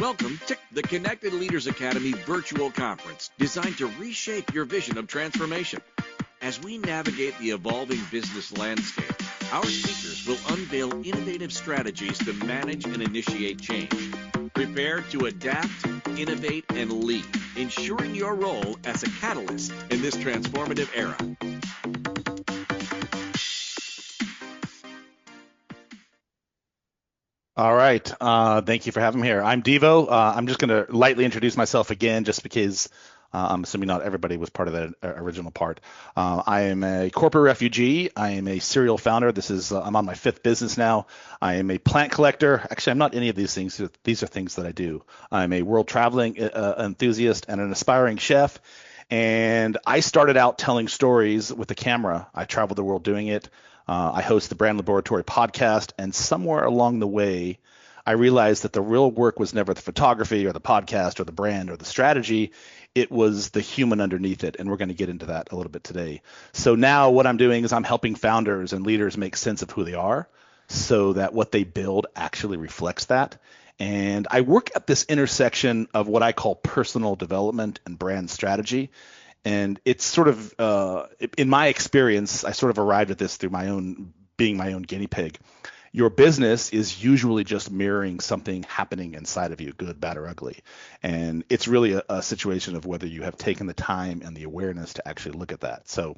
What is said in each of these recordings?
Welcome to the Connected Leaders Academy virtual conference designed to reshape your vision of transformation. As we navigate the evolving business landscape, our speakers will unveil innovative strategies to manage and initiate change. Prepare to adapt, innovate, and lead, ensuring your role as a catalyst in this transformative era. All right. Thank you for having me here. I'm Deevo. I'm just going to lightly introduce myself again, just because I'm assuming not everybody was part of that original part. I am a corporate refugee. I am a serial founder. I'm on my 5th business now. I am a plant collector. Actually, I'm not any of these things. These are things that I do. I'm a world traveling enthusiast and an aspiring chef. And I started out telling stories with a camera. I traveled the world doing it. I host the Brand Laboratory podcast, and somewhere along the way, I realized that the real work was never the photography or the podcast or the brand or the strategy. It was the human underneath it, and we're going to get into that a little bit today. So now what I'm doing is I'm helping founders and leaders make sense of who they are so that what they build actually reflects that. And I work at this intersection of what I call personal development and brand strategy. And it's sort of, in my experience, I sort of arrived at this through being my own guinea pig. Your business is usually just mirroring something happening inside of you, good, bad, or ugly. And it's really a situation of whether you have taken the time and the awareness to actually look at that. So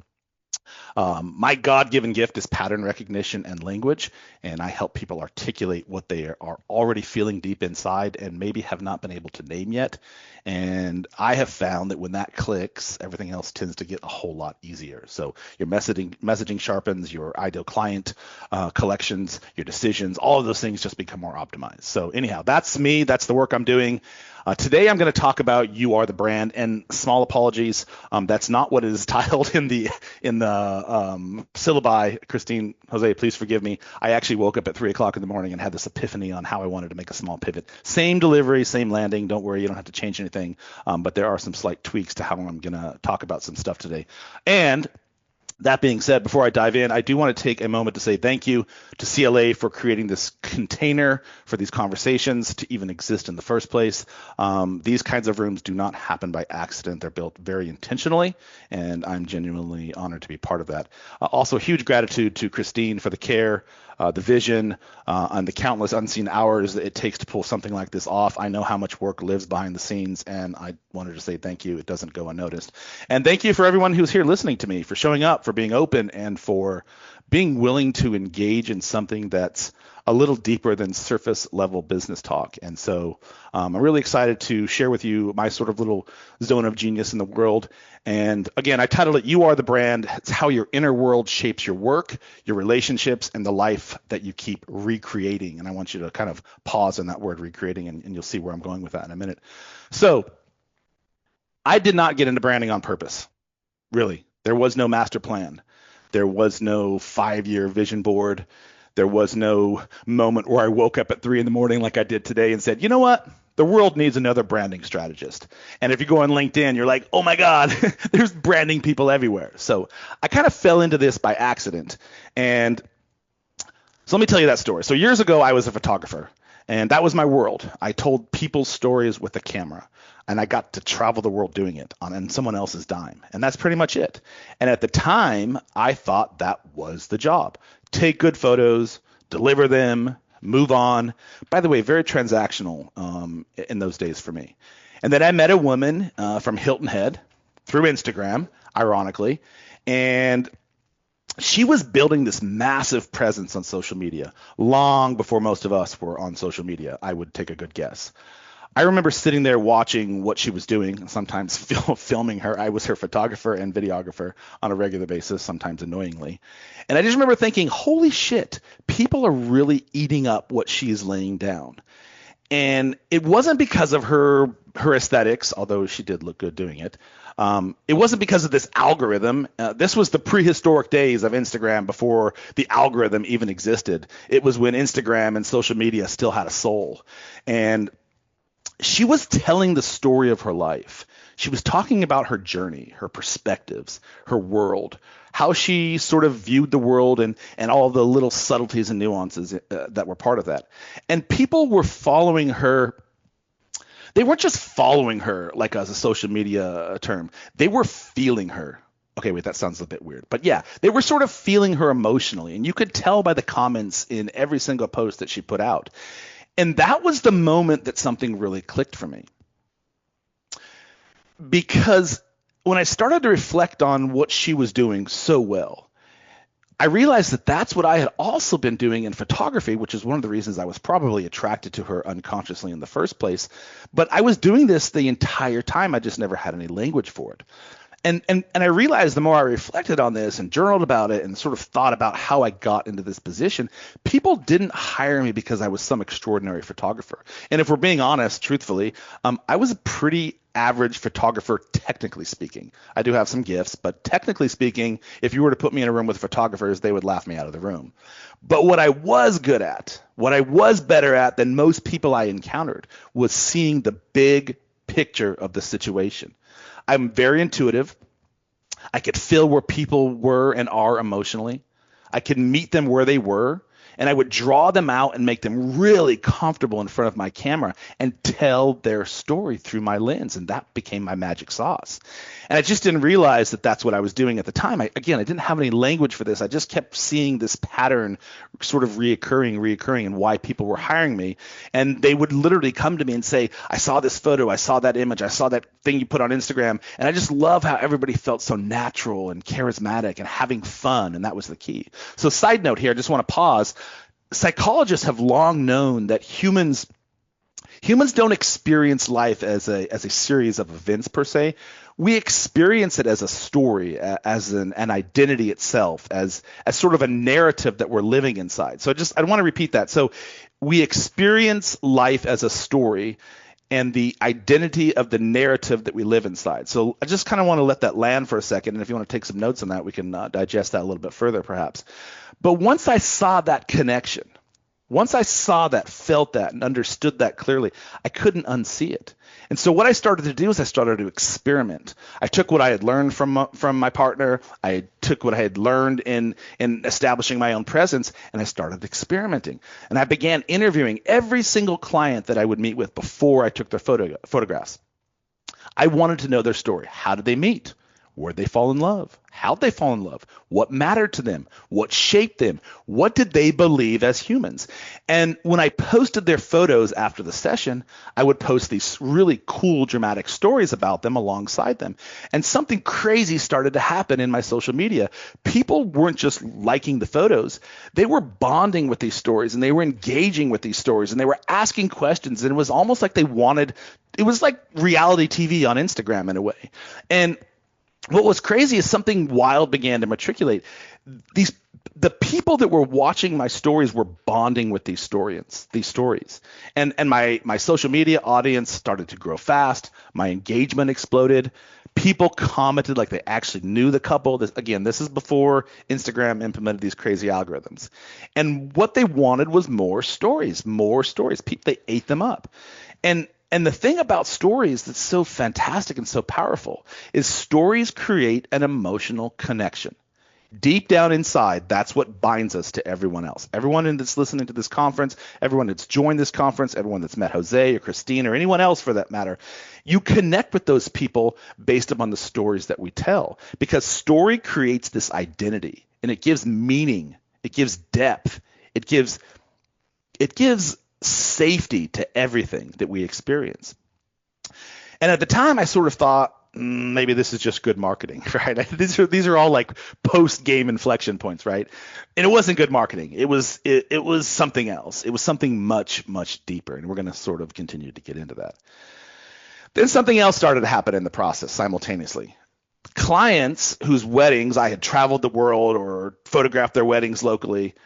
my God-given gift is pattern recognition and language, and I help people articulate what they are already feeling deep inside and maybe have not been able to name yet. And I have found that when that clicks, everything else tends to get a whole lot easier. So your messaging sharpens, your ideal client collections, your decisions, all of those things just become more optimized. So anyhow, that's me. That's the work I'm doing. Today I'm going to talk about You Are the Brand, and small apologies. That's not what is titled in the syllabi. Christine, Jose, please forgive me. I actually woke up at 3 o'clock in the morning and had this epiphany on how I wanted to make a small pivot. Same delivery, same landing. Don't worry, you don't have to change anything. But there are some slight tweaks to how I'm going to talk about some stuff today. And that being said, before I dive in, I do want to take a moment to say thank you to CLA for creating this container for these conversations to even exist in the first place. These kinds of rooms do not happen by accident. They're built very intentionally, and I'm genuinely honored to be part of that. Also, huge gratitude to Christine for the care, the vision, and the countless unseen hours that it takes to pull something like this off. I know how much work lives behind the scenes, and I wanted to say thank you. It doesn't go unnoticed. And thank you for everyone who's here listening to me, for showing up, for being open, and for being willing to engage in something that's a little deeper than surface level business talk. And so I'm really excited to share with you my sort of little zone of genius in the world. And again, I titled it You Are the Brand. It's how your inner world shapes your work, your relationships, and the life that you keep recreating. And I want you to kind of pause on that word recreating, and you'll see where I'm going with that in a minute. So I did not get into branding on purpose. Really. There was no master plan. There was no 5-year vision board. There was no moment where I woke up at 3 in the morning like I did today and said, you know what? The world needs another branding strategist. And if you go on LinkedIn, you're like, oh my God, there's branding people everywhere. So I kind of fell into this by accident. And so let me tell you that story. So years ago, I was a photographer, and that was my world. I told people's stories with a camera, and I got to travel the world doing it on someone else's dime. And that's pretty much it. And at the time, I thought that was the job. Take good photos, deliver them, move on. By the way, very transactional in those days for me. And then I met a woman from Hilton Head through Instagram, ironically, and she was building this massive presence on social media long before most of us were on social media, I would take a good guess. I remember sitting there watching what she was doing, sometimes filming her. I was her photographer and videographer on a regular basis, sometimes annoyingly. And I just remember thinking, holy shit, people are really eating up what she is laying down. And it wasn't because of her aesthetics, although she did look good doing it. It wasn't because of this algorithm. This was the prehistoric days of Instagram before the algorithm even existed. It was when Instagram and social media still had a soul. And she was telling the story of her life. She was talking about her journey, her perspectives, her world, how she sort of viewed the world and all the little subtleties and nuances that were part of that. And people were following her they weren't just following her like as a social media term. They were feeling her. Okay, wait, that sounds a bit weird. But yeah, they were sort of feeling her emotionally. And you could tell by the comments in every single post that she put out. And that was the moment that something really clicked for me. Because when I started to reflect on what she was doing so well, I realized that that's what I had also been doing in photography, which is one of the reasons I was probably attracted to her unconsciously in the first place. But I was doing this the entire time. I just never had any language for it. And I realized the more I reflected on this and journaled about it and sort of thought about how I got into this position, people didn't hire me because I was some extraordinary photographer. And if we're being honest, truthfully, I was a pretty average photographer, technically speaking. I do have some gifts, but technically speaking, if you were to put me in a room with photographers, they would laugh me out of the room. But what I was good at, what I was better at than most people I encountered, was seeing the big picture of the situation. I'm very intuitive. I could feel where people were and are emotionally. I could meet them where they were, and I would draw them out and make them really comfortable in front of my camera and tell their story through my lens, and that became my magic sauce. And I just didn't realize that that's what I was doing at the time. I didn't have any language for this. I just kept seeing this pattern sort of reoccurring, and why people were hiring me. And they would literally come to me and say, I saw this photo, I saw that image, I saw that thing you put on Instagram, and I just love how everybody felt so natural and charismatic and having fun, and that was the key. So side note here, I just want to pause. Psychologists have long known that humans don't experience life as a series of events per se. We experience it as a story, as an identity itself, as sort of a narrative that we're living inside. So I want to repeat that. So we experience life as a story and the identity of the narrative that we live inside. So I just kind of want to let that land for a second. And if you want to take some notes on that, we can digest that a little bit further perhaps. But once I saw that connection, once I saw that, felt that, and understood that clearly, I couldn't unsee it. And so what I started to do is I started to experiment. I took what I had learned from my partner. I took what I had learned in establishing my own presence, and I started experimenting. And I began interviewing every single client that I would meet with before I took their photographs. I wanted to know their story. How did they meet? Where'd they fall in love? How'd they fall in love? What mattered to them? What shaped them? What did they believe as humans? And when I posted their photos after the session, I would post these really cool, dramatic stories about them alongside them. And something crazy started to happen in my social media. People weren't just liking the photos. They were bonding with these stories, and they were engaging with these stories, and they were asking questions. And it was almost like it was like reality TV on Instagram in a way. And what was crazy is something wild began to matriculate. The people that were watching my stories were bonding with these stories. And my social media audience started to grow fast. My engagement exploded. People commented like they actually knew the couple. This is before Instagram implemented these crazy algorithms. And what they wanted was more stories. They ate them up. And the thing about stories that's so fantastic and so powerful is stories create an emotional connection. Deep down inside, that's what binds us to everyone else. Everyone that's listening to this conference, everyone that's joined this conference, everyone that's met Jose or Christine or anyone else for that matter, you connect with those people based upon the stories that we tell, because story creates this identity, and it gives meaning, it gives depth, it gives safety to everything that we experience. And at the time, I sort of thought, maybe this is just good marketing, right? These are all like post-game inflection points, right? And it wasn't good marketing. It was something else. It was something much, much deeper, and we're going to sort of continue to get into that. Then something else started to happen in the process simultaneously. Clients whose weddings I had traveled the world or photographed their weddings locally,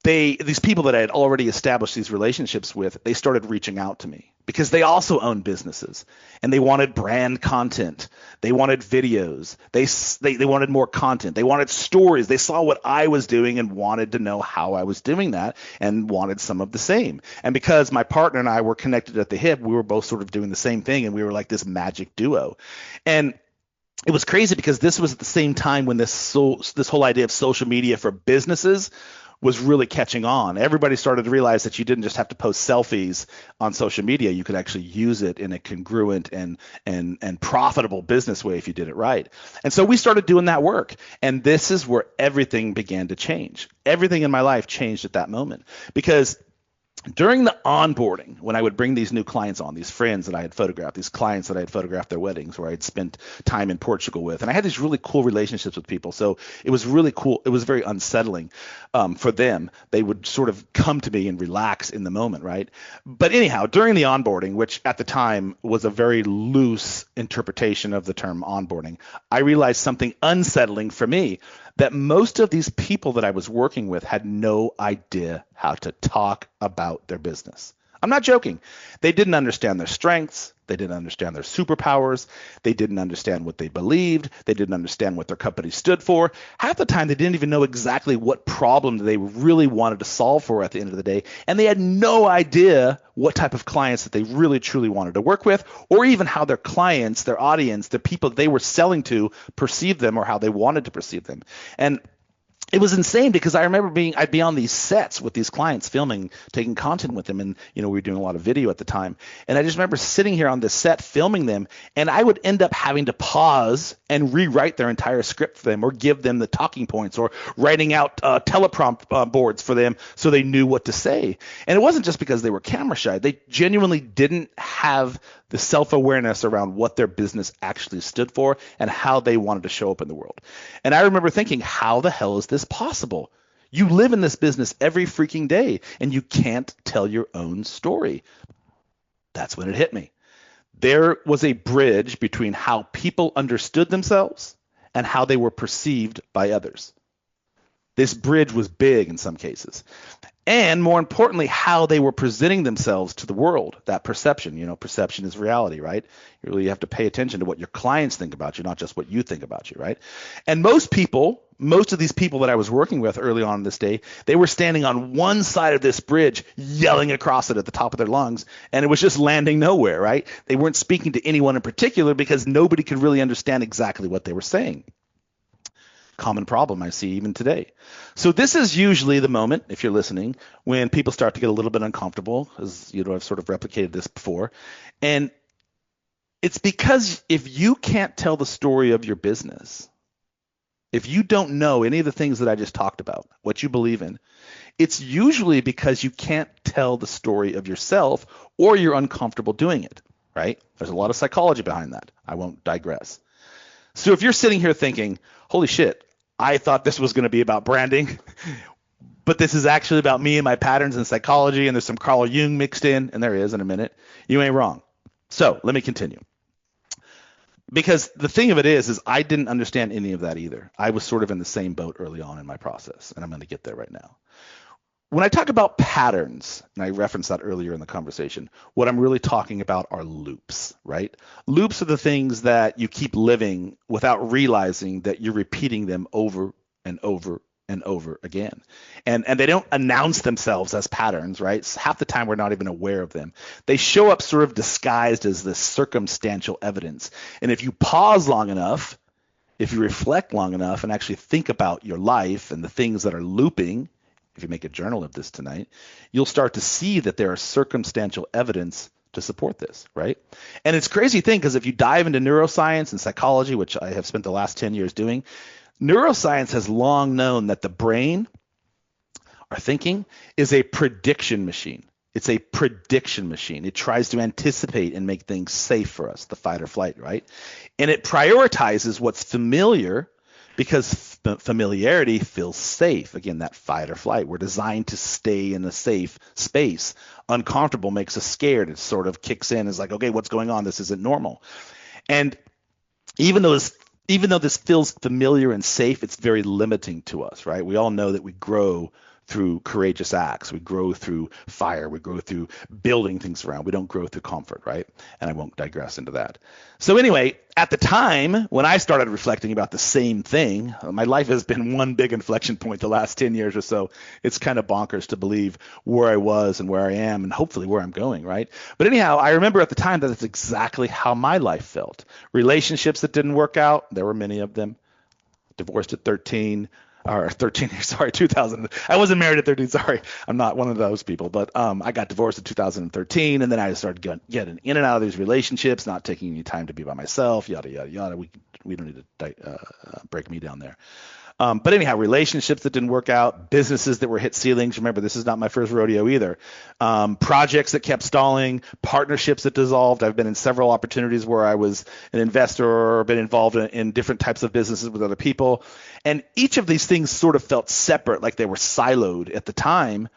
these people that I had already established these relationships with, they started reaching out to me because they also own businesses, and they wanted brand content. They wanted videos. They wanted more content. They wanted stories. They saw what I was doing and wanted to know how I was doing that and wanted some of the same. And because my partner and I were connected at the hip, we were both sort of doing the same thing, and we were like this magic duo. And it was crazy because this was at the same time when this whole idea of social media for businesses was really catching on. Everybody started to realize that you didn't just have to post selfies on social media. You could actually use it in a congruent and profitable business way if you did it right. And so we started doing that work. And this is where everything began to change. Everything in my life changed at that moment, because during the onboarding, when I would bring these new clients on, these friends that I had photographed, these clients that I had photographed their weddings, where I had spent time in Portugal with, and I had these really cool relationships with people. So it was really cool. It was very unsettling for them. They would sort of come to me and relax in the moment, right? But anyhow, during the onboarding, which at the time was a very loose interpretation of the term onboarding, I realized something unsettling for me, that most of these people that I was working with had no idea how to talk about their business. I'm not joking. They didn't understand their strengths. They didn't understand their superpowers. They didn't understand what they believed. They didn't understand what their company stood for. Half the time, they didn't even know exactly what problem they really wanted to solve for at the end of the day. And they had no idea what type of clients that they really, truly wanted to work with, or even how their clients, their audience, the people they were selling to perceived them, or how they wanted to perceive them. And it was insane, because I remember I'd be on these sets with these clients, filming, taking content with them. And, we were doing a lot of video at the time. And I just remember sitting here on this set filming them, and I would end up having to pause and rewrite their entire script for them, or give them the talking points, or writing out teleprompt boards for them so they knew what to say. And it wasn't just because they were camera shy. They genuinely didn't have the self-awareness around what their business actually stood for and how they wanted to show up in the world. And I remember thinking, how the hell is this possible? You live in this business every freaking day, and you can't tell your own story. That's when it hit me. There was a bridge between how people understood themselves and how they were perceived by others. This bridge was big in some cases. And more importantly, how they were presenting themselves to the world, that perception. Perception is reality, right? You really have to pay attention to what your clients think about you, not just what you think about you, right? And most of these people that I was working with early on in this day, they were standing on one side of this bridge, yelling across it at the top of their lungs, and it was just landing nowhere, right? They weren't speaking to anyone in particular, because nobody could really understand exactly what they were saying. Common problem I see even today. So this is usually the moment, if you're listening, when people start to get a little bit uncomfortable, as I've sort of replicated this before. And it's because if you can't tell the story of your business, if you don't know any of the things that I just talked about, what you believe in, it's usually because you can't tell the story of yourself, or you're uncomfortable doing it, right? There's a lot of psychology behind that. I won't digress. So if you're sitting here thinking, holy shit, I thought this was going to be about branding, but this is actually about me and my patterns and psychology, and there's some Carl Jung mixed in, and there is in a minute, you ain't wrong. So let me continue. Because the thing of it is I didn't understand any of that either. I was sort of in the same boat early on in my process, and I'm going to get there right now. When I talk about patterns, and I referenced that earlier in the conversation, what I'm really talking about are loops, right? Loops are the things that you keep living without realizing that you're repeating them over and over and over again. And they don't announce themselves as patterns, right? Half the time we're not even aware of them. They show up sort of disguised as this circumstantial evidence. And if you pause long enough, if you reflect long enough and actually think about your life and the things that are looping, if you make a journal of this tonight, you'll start to see that there are circumstantial evidence to support this, right? And it's a crazy thing, because if you dive into neuroscience and psychology, which I have spent the last 10 years doing, neuroscience has long known that the brain, our thinking, is a prediction machine. It's a prediction machine. It tries to anticipate and make things safe for us, the fight or flight, right? And it prioritizes what's familiar, because familiarity feels safe. Again, that fight or flight. We're designed to stay in a safe space. Uncomfortable makes us scared. It sort of kicks in. It's like, okay, what's going on? This isn't normal. And even though this feels familiar and safe, it's very limiting to us, right? We all know that we grow through courageous acts. We grow through fire. We grow through building things around. We don't grow through comfort, right? And I won't digress into that. So anyway, at the time when I started reflecting about the same thing, my life has been one big inflection point the last 10 years or so. It's kind of bonkers to believe where I was and where I am and hopefully where I'm going, right? But anyhow, I remember at the time that it's exactly how my life felt. Relationships that didn't work out, there were many of them. Divorced at 13. or 13 years, sorry, 2000. I wasn't married at 13. Sorry. I'm not one of those people, but I got divorced in 2013. And then I started getting in and out of these relationships, not taking any time to be by myself, yada, yada, yada. We don't need to break me down there. But anyhow, relationships that didn't work out, businesses that were hit ceilings. Remember, this is not my first rodeo either. Projects that kept stalling, partnerships that dissolved. I've been in several opportunities where I was an investor or been involved in different types of businesses with other people. And each of these things sort of felt separate, like they were siloed at the time.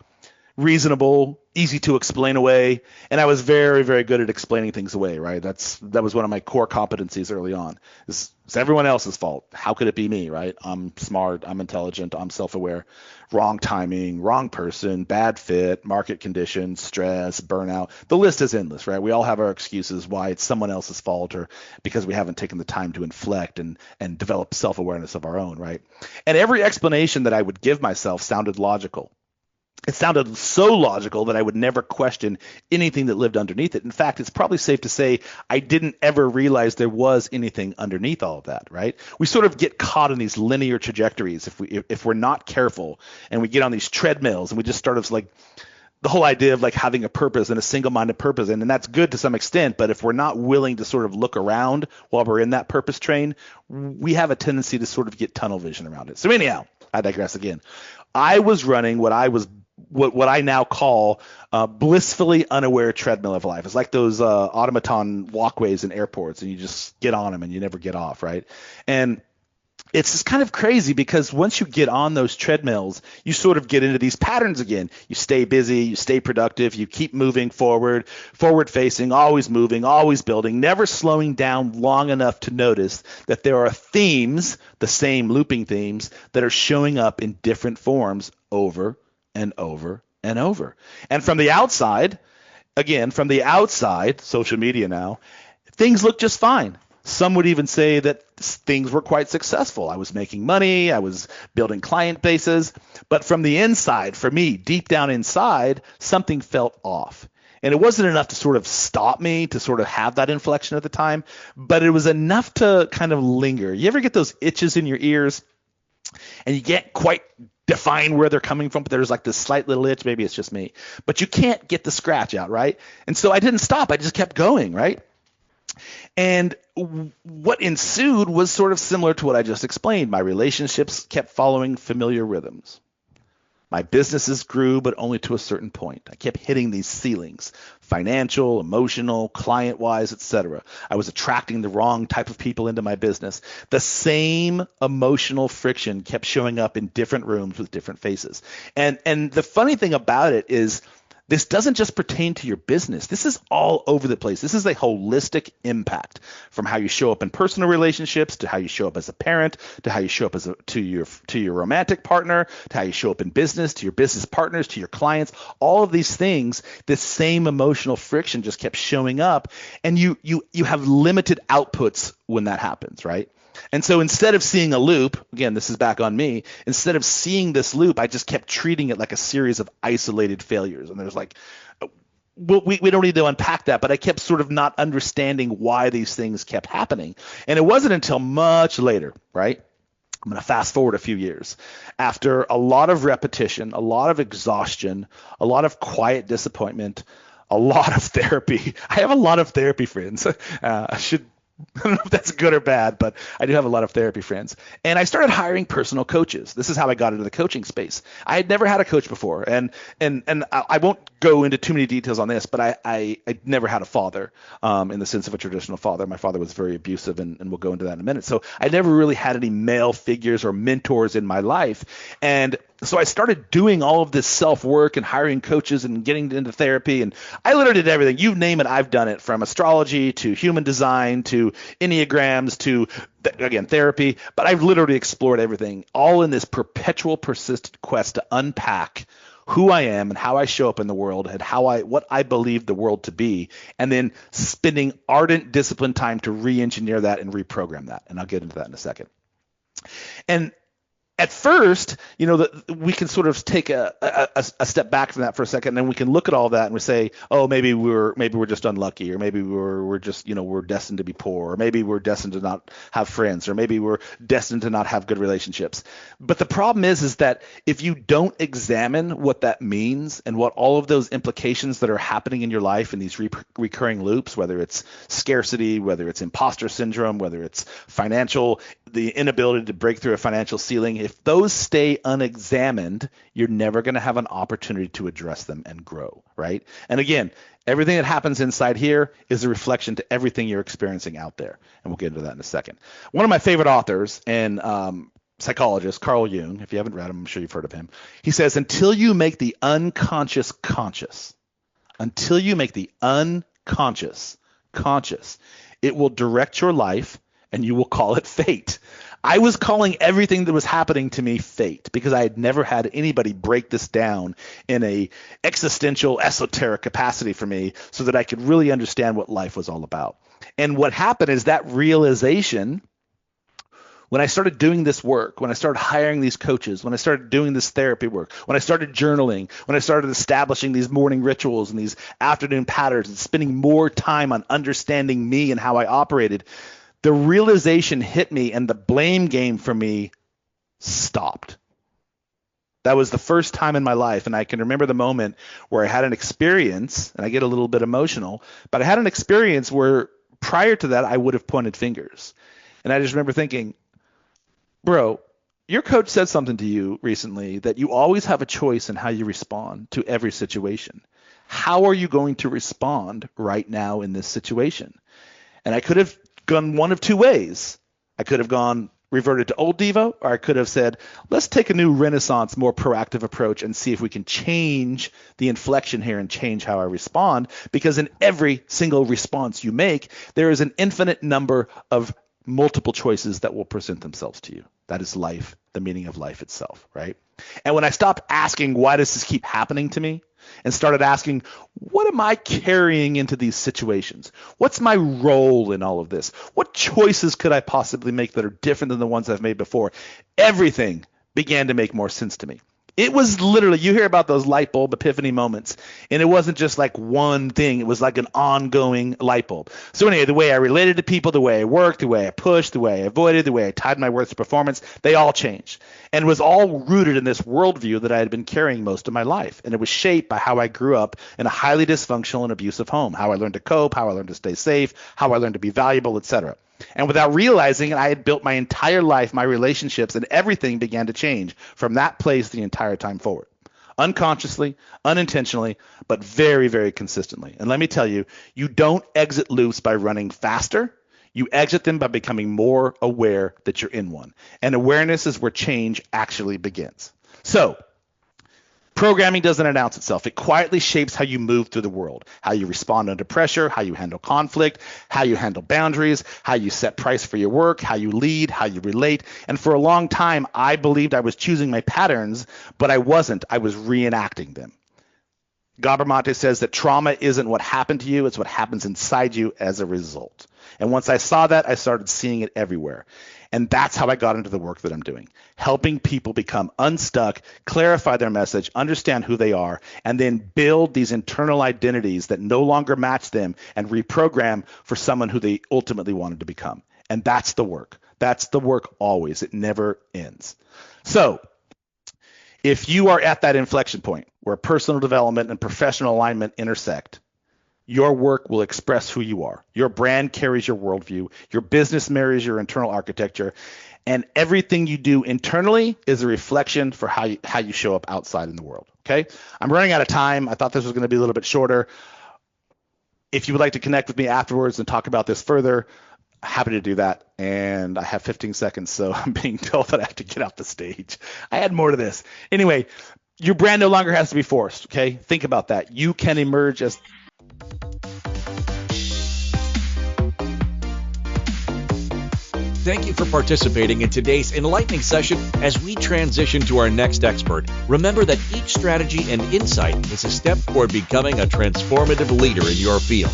Reasonable, easy to explain away, and I was very, very good at explaining things away, right? That was one of my core competencies early on. It's everyone else's fault. How could it be me, right? I'm smart, I'm intelligent, I'm self-aware. Wrong timing, wrong person, bad fit, market conditions, stress, burnout. The list is endless, right? We all have our excuses why it's someone else's fault or because we haven't taken the time to inflect and develop self-awareness of our own, right? And every explanation that I would give myself sounded logical. It sounded so logical that I would never question anything that lived underneath it. In fact, it's probably safe to say I didn't ever realize there was anything underneath all of that, right? We sort of get caught in these linear trajectories if we're not careful, and we get on these treadmills and we just start of like the whole idea of like having a purpose and a single-minded purpose, and that's good to some extent, but if we're not willing to sort of look around while we're in that purpose train, we have a tendency to sort of get tunnel vision around it. So anyhow, I digress again. I was running what I now call blissfully unaware treadmill of life. It's like those automaton walkways in airports, and you just get on them and you never get off, right? And it's just kind of crazy because once you get on those treadmills, you sort of get into these patterns again. You stay busy, you stay productive, you keep moving forward facing, always moving, always building, never slowing down long enough to notice that there are themes, the same looping themes, that are showing up in different forms over and over and over. And from the outside, social media now, things look just fine. Some would even say that things were quite successful. I was making money, I was building client bases, but from the inside, for me, deep down inside, something felt off. And it wasn't enough to sort of stop me to sort of have that inflection at the time, but it was enough to kind of linger. You ever get those itches in your ears and you can't quite define where they're coming from, but there's like this slight little itch, maybe it's just me, but you can't get the scratch out, right? And so I didn't stop, I just kept going, right? And what ensued was sort of similar to what I just explained. My relationships kept following familiar rhythms. My businesses grew, but only to a certain point. I kept hitting these ceilings, financial, emotional, client-wise, etc. I was attracting the wrong type of people into my business. The same emotional friction kept showing up in different rooms with different faces. And the funny thing about it is this doesn't just pertain to your business. This is all over the place. This is a holistic impact from how you show up in personal relationships to how you show up as a parent to how you show up to your romantic partner to how you show up in business, to your business partners, to your clients. All of these things, this same emotional friction just kept showing up, and you have limited outputs when that happens, right? And so instead of seeing a loop, again, this is back on me, instead of seeing this loop, I just kept treating it like a series of isolated failures. And there's like, we don't need to unpack that, but I kept sort of not understanding why these things kept happening. And it wasn't until much later, right? I'm going to fast forward a few years. After a lot of repetition, a lot of exhaustion, a lot of quiet disappointment, a lot of therapy. I have a lot of therapy friends. I don't know if that's good or bad, but I do have a lot of therapy friends. And I started hiring personal coaches. This is how I got into the coaching space. I had never had a coach before. And I won't go into too many details on this, but I never had a father in the sense of a traditional father. My father was very abusive, and we'll go into that in a minute. So I never really had any male figures or mentors in my life. And so I started doing all of this self-work and hiring coaches and getting into therapy. And I literally did everything. You name it, I've done it, from astrology to human design to Enneagrams to, again, therapy. But I've literally explored everything, all in this perpetual, persistent quest to unpack who I am and how I show up in the world and what I believe the world to be, and then spending ardent, disciplined time to re-engineer that and reprogram that. And I'll get into that in a second. And at first, we can sort of take a step back from that for a second, and then we can look at all that and we say, oh, maybe we're just unlucky, or maybe we're just, we're destined to be poor, or maybe we're destined to not have friends, or maybe we're destined to not have good relationships. But the problem is that if you don't examine what that means and what all of those implications that are happening in your life in these recurring loops, whether it's scarcity, whether it's imposter syndrome, whether it's financial, the inability to break through a financial ceiling, if those stay unexamined, you're never going to have an opportunity to address them and grow, right? And again, everything that happens inside here is a reflection to everything you're experiencing out there. And we'll get into that in a second. One of my favorite authors and psychologist, Carl Jung, if you haven't read him, I'm sure you've heard of him. He says, until you make the unconscious conscious, it will direct your life and you will call it fate. I was calling everything that was happening to me fate because I had never had anybody break this down in a existential, esoteric capacity for me so that I could really understand what life was all about. And what happened is that realization, when I started doing this work, when I started hiring these coaches, when I started doing this therapy work, when I started journaling, when I started establishing these morning rituals and these afternoon patterns and spending more time on understanding me and how I operated, the realization hit me and the blame game for me stopped. That was the first time in my life, and I can remember the moment where I had an experience, and I get a little bit emotional, but I had an experience where prior to that I would have pointed fingers. And I just remember thinking, bro, your coach said something to you recently that you always have a choice in how you respond to every situation. How are you going to respond right now in this situation? And I could have gone one of two ways. I could have gone reverted to old Deevo, or I could have said, let's take a new Renaissance, more proactive approach and see if we can change the inflection here and change how I respond. Because in every single response you make, there is an infinite number of multiple choices that will present themselves to you. That is life, the meaning of life itself, right? And when I stopped asking, why does this keep happening to me? And started asking, what am I carrying into these situations? What's my role in all of this? What choices could I possibly make that are different than the ones I've made before? Everything began to make more sense to me. It was literally, you hear about those light bulb epiphany moments, and it wasn't just like one thing. It was like an ongoing light bulb. So anyway, the way I related to people, the way I worked, the way I pushed, the way I avoided, the way I tied my worth to performance, they all changed. And it was all rooted in this worldview that I had been carrying most of my life. And it was shaped by how I grew up in a highly dysfunctional and abusive home, how I learned to cope, how I learned to stay safe, how I learned to be valuable, etc. And without realizing it, I had built my entire life, my relationships, and everything began to change from that place the entire time forward. Unconsciously, unintentionally, but very, very consistently. And let me tell you, you don't exit loops by running faster. You exit them by becoming more aware that you're in one. And awareness is where change actually begins. So, programming doesn't announce itself. It quietly shapes how you move through the world, how you respond under pressure, how you handle conflict, how you handle boundaries, how you set price for your work, how you lead, how you relate. And for a long time, I believed I was choosing my patterns, but I wasn't. I was reenacting them. Gabor says that trauma isn't what happened to you, it's what happens inside you as a result. And once I saw that, I started seeing it everywhere. And that's how I got into the work that I'm doing, helping people become unstuck, clarify their message, understand who they are, and then build these internal identities that no longer match them and reprogram for someone who they ultimately wanted to become. And that's the work. That's the work always. It never ends. So if you are at that inflection point where personal development and professional alignment intersect, your work will express who you are. Your brand carries your worldview. Your business marries your internal architecture. And everything you do internally is a reflection for how you show up outside in the world. Okay? I'm running out of time. I thought this was going to be a little bit shorter. If you would like to connect with me afterwards and talk about this further, happy to do that. And I have 15 seconds, so I'm being told that I have to get off the stage. I had more to this. Anyway, your brand no longer has to be forced. Okay? Think about that. You can emerge as... Thank you for participating in today's enlightening session as we transition to our next expert. Remember that each strategy and insight is a step toward becoming a transformative leader in your field.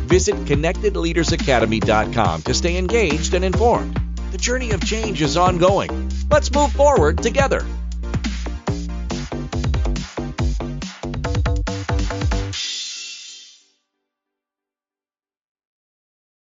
Visit connectedleadersacademy.com to stay engaged and informed. The journey of change is ongoing. Let's move forward together.